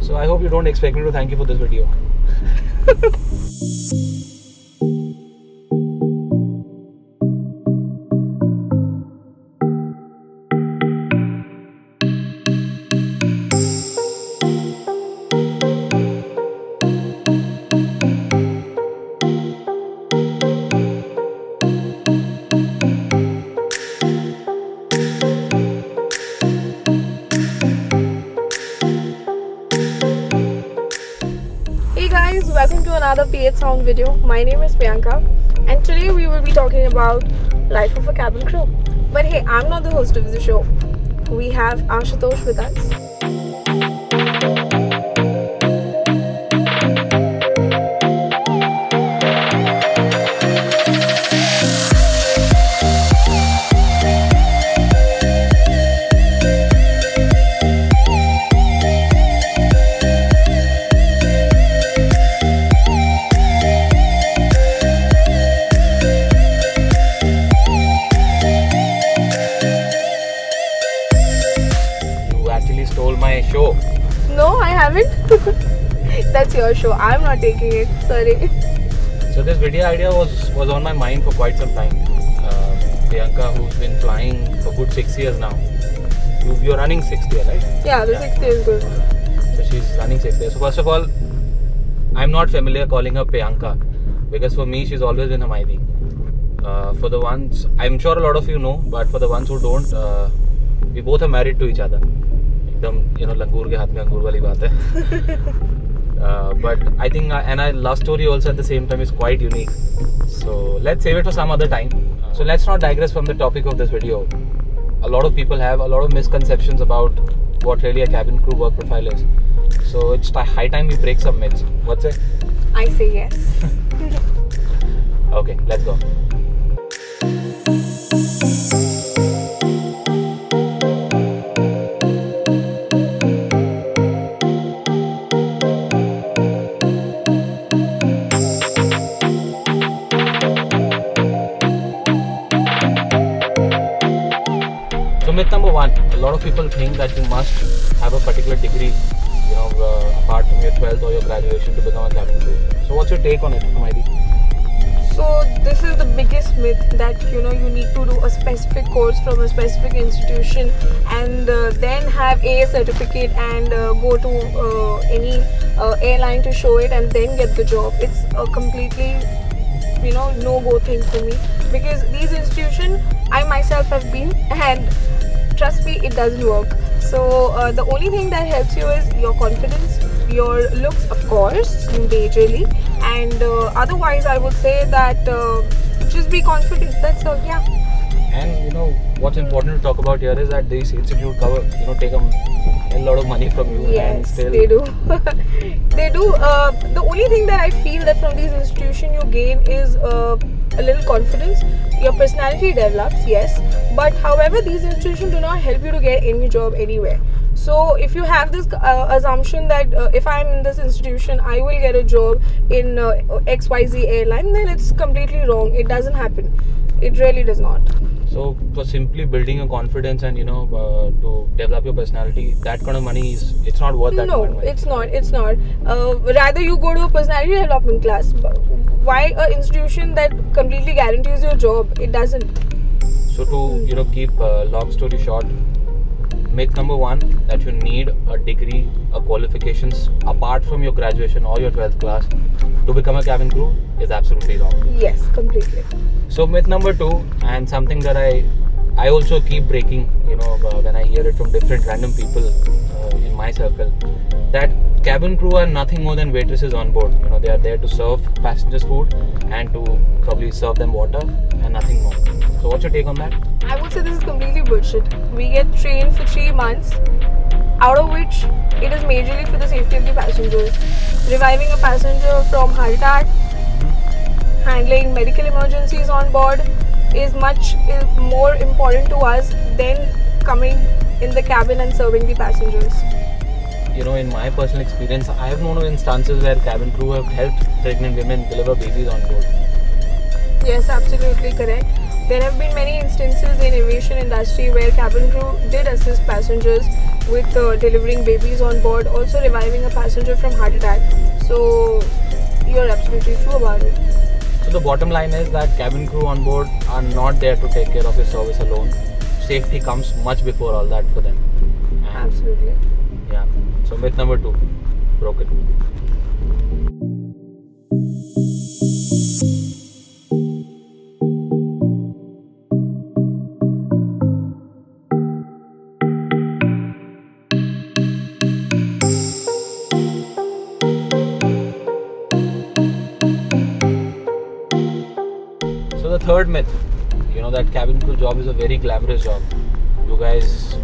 So I hope you don't expect me to thank you for this video. Hey guys, welcome to another P8 Sound video. My name is Priyanka and today we will be talking about life of a cabin crew. But hey, I'm not the host of the show. We have Ashutosh with us. Stole my show. No, I haven't. That's your show. I'm not taking it. Sorry. So this video idea was on my mind for quite some time. Priyanka, who's been flying for good 6 years now. You're running 6th year, right? Yeah, the 6th year is good. So she's running 6th year. So first of all, I'm not familiar calling her Priyanka because for me she's always been Hamaidi. For the ones, I'm sure a lot of you know, but for the ones who don't, we both are married to each other. लंगूर के हाथ में अंगूर वाली बात है. But I think and our love story also at the same time is quite unique. So let's save it for some other time. So let's not digress from the topic of this video. A lot of people have a lot of misconceptions about what really a cabin crew work profile is. So it's high time we break some myths. What's it? I say yes. Okay, let's go. Myth number one, a lot of people think that you must have a particular degree, apart from your 12th or your graduation to become a cabin crew. So what's your take on it, Hamaidi? So this is the biggest myth that you need to do a specific course from a specific institution and then have a certificate and go to any airline to show it and then get the job. It's a completely no-go thing for me because these institutions I myself have been and trust me, it doesn't work. So the only thing that helps you is your confidence, your looks, of course, majorly, and otherwise I would say that just be confident. That's all. Yeah. And what's important to talk about here is that these institutes take a lot of money from you. Yes, and still they do. They do. The only thing that I feel that from these institutions you gain is a little confidence. Your personality develops, yes, but however these institutions do not help you to get any job anywhere. So if you have this assumption that if I'm in this institution I will get a job in XYZ airline, then it's completely wrong. It doesn't happen. It really does not. So for simply building your confidence and to develop your personality, that kind of money it's not worth that much money. No, it's not. It's not. Rather you go to a personality development class. Why an institution that completely guarantees your job? It doesn't. So to keep long story short, myth number one, that you need a degree, a qualifications apart from your graduation or your 12th class to become a cabin crew is absolutely wrong. Yes, completely. So myth number two, and something that I also keep breaking, when I hear it from different random people in my circle, that cabin crew are nothing more than waitresses on board. They are there to serve passengers food and to probably serve them water and nothing more. So what's your take on that? I would say this is completely bullshit. We get trained for 3 months, out of which it is majorly for the safety of the passengers. Reviving a passenger from heart attack, handling medical emergencies on board is much more important to us than coming in the cabin and serving the passengers. In my personal experience, I have known of instances where cabin crew have helped pregnant women deliver babies on board. Yes, absolutely correct. There have been many instances in aviation industry where cabin crew did assist passengers with delivering babies on board, also reviving a passenger from heart attack. So you're absolutely true about it. So the bottom line is that cabin crew on board are not there to take care of your service alone. Safety comes much before all that for them. And Absolutely. yeah. So myth number 2, broken. So the third myth, that cabin crew job is a very glamorous job. You guys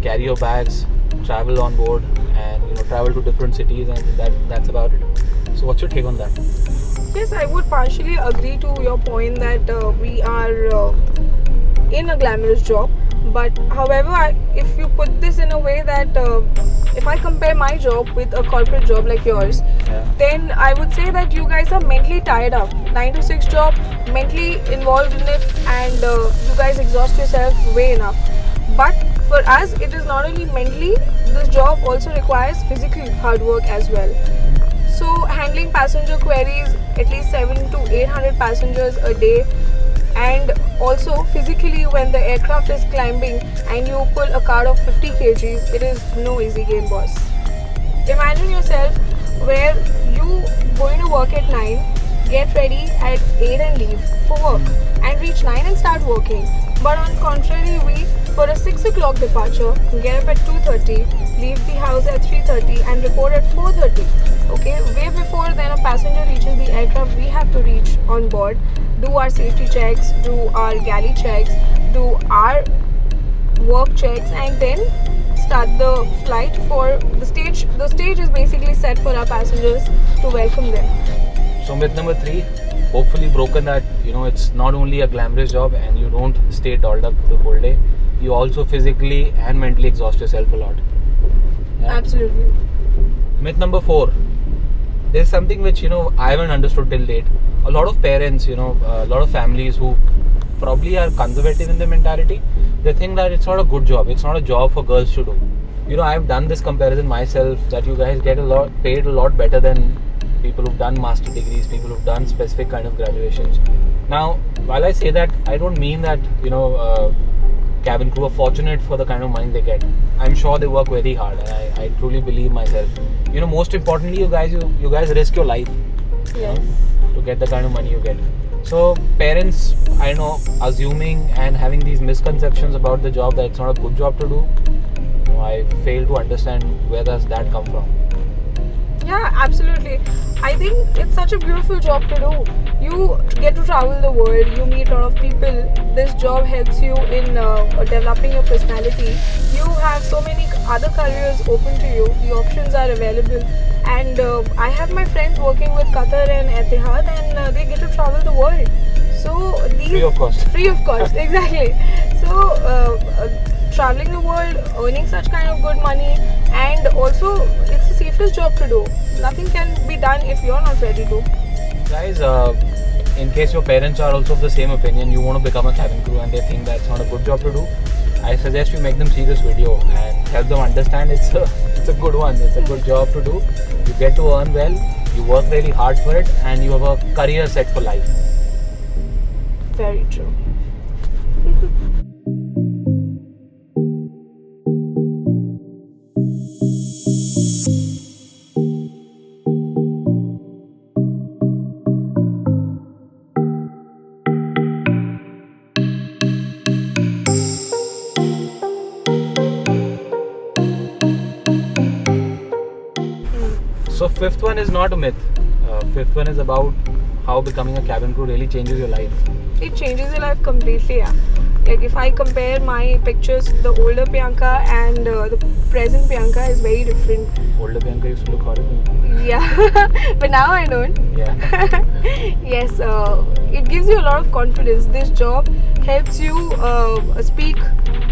carry your bags, travel on board, and travel to different cities, and that's about it. So what's your take on that? Yes, I would partially agree to your point that we are in a glamorous job. But however, if you put this in a way that if I compare my job with a corporate job like yours, then I would say that you guys are mentally tied up. 9 to 6 job, mentally involved in it, and you guys exhaust yourself way enough. But for us, it is not only mentally, this job also requires physical hard work as well. So handling passenger queries, at least 700 to 800 passengers a day, and also physically when the aircraft is climbing and you pull a cart of 50 kgs, it is no easy game, boss. Imagine yourself where you going to work at 9, get ready at 8 and leave for work, and reach 9 and start working. But on contrary, we for a 6 o'clock departure, get up at 2:30, leave the house at 3:30 and report at 4:30. Okay, way before then a passenger reaches the aircraft, we have to reach on board, do our safety checks, do our galley checks, do our work checks, and then start the flight for the stage. The stage is basically set for our passengers to welcome them. So myth number 3, hopefully broken, that it's not only a glamorous job and you don't stay dolled up the whole day. You also physically and mentally exhaust yourself a lot. Yeah? Absolutely. Myth number 4. There's something which I haven't understood till date. A lot of parents, a lot of families who probably are conservative in their mentality, they think that it's not a good job. It's not a job for girls to do. I've done this comparison myself, that you guys get paid a lot better than people who've done master degrees, people who've done specific kind of graduations. Now, while I say that, I don't mean that cabin crew are fortunate for the kind of money they get. I'm sure they work very hard, and I truly believe myself. Most importantly, you guys risk your life, Yes. to get the kind of money you get. So parents, I know, assuming and having these misconceptions about the job that it's not a good job to do, I fail to understand where does that come from. Yeah, absolutely. I think it's such a beautiful job to do. You get to travel the world, you meet a lot of people. This job helps you in developing your personality. You have so many other careers open to you. The options are available. And I have my friends working with Qatar and Etihad, and they get to travel the world. So these Free of cost. Free of cost, exactly. So traveling the world, earning such kind of good money, and also it's the safest job to do. Nothing can be done if you're not ready to. Guys, in case your parents are also of the same opinion, you want to become a cabin crew and they think that's not a good job to do, I suggest you make them see this video and help them understand it's a good one. It's a good job to do. You get to earn well, you work really hard for it, and you have a career set for life. Very true. So fifth one is not a myth. Fifth one is about how becoming a cabin crew really changes your life. It changes your life completely, yeah. Like if I compare my pictures, the older Priyanka and the present Priyanka is very different. Older Priyanka used to look horrible. Yeah, but now I don't. Yeah. Yes, it gives you a lot of confidence. This job helps you speak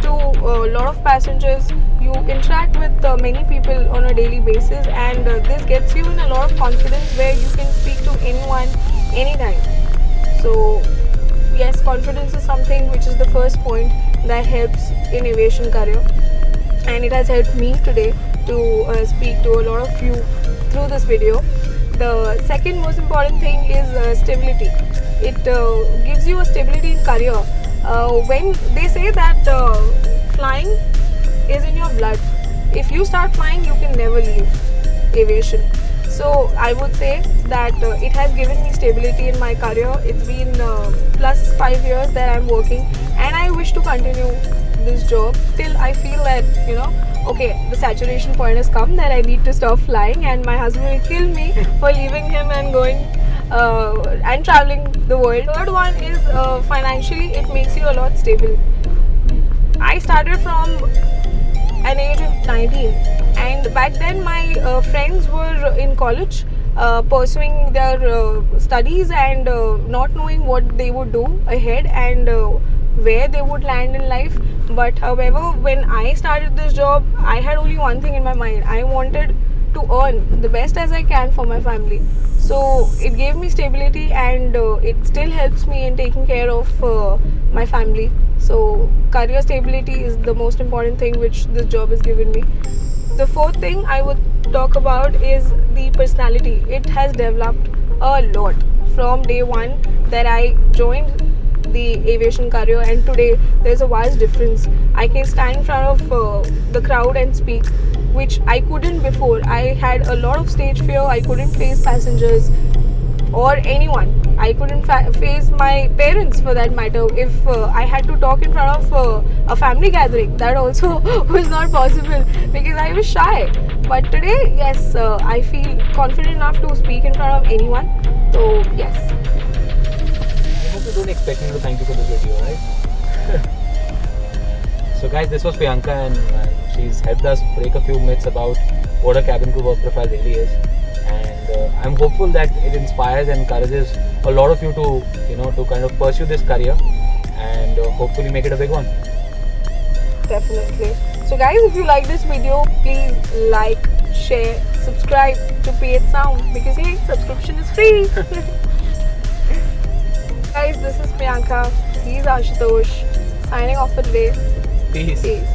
to a lot of passengers. You interact with many people on a daily basis, and this gets you in a lot of confidence where you can speak to anyone, anytime. So yes, confidence is something which is the first point that helps in aviation career, and it has helped me today to speak to a lot of you through this video. The second most important thing is stability. It gives you a stability in career. When they say that flying is in your blood, if you start flying, you can never leave aviation. So I would say that it has given me stability in my career. It's been plus 5 years that I'm working, and I wish to continue this job till I feel that, you know, okay, the saturation point has come, that I need to stop flying, and my husband will kill me for leaving him and going and traveling the world. Third one is financially, it makes you a lot stable. I started from an age of 19, and back then my friends were in college pursuing their studies and not knowing what they would do ahead and where they would land in life. But however, when I started this job, I had only one thing in my mind. I wanted to earn the best as I can for my family. So it gave me stability, and it still helps me in taking care of my family. So career stability is the most important thing which this job has given me. The fourth thing I would talk about is the personality. It has developed a lot from day one that I joined the aviation career, and today there's a vast difference. I can stand in front of the crowd and speak, which I couldn't before. I had a lot of stage fear. I couldn't face passengers or anyone. I couldn't face my parents for that matter. If I had to talk in front of a family gathering, that also was not possible because I was shy. But today, yes, I feel confident enough to speak in front of anyone. So yes. I hope you don't expect me to thank you for this video, right? So guys, this was Priyanka, and she's helped us break a few myths about what a cabin crew work profile really is. And I'm hopeful that it inspires and encourages a lot of you to, you know, to kind of pursue this career and hopefully make it a big one. Definitely. So guys, if you like this video, please like, share, subscribe to P8 Sound, because hey, subscription is free. Guys, this is Priyanka. He's Ashutosh. Signing off for today. Peace. Peace.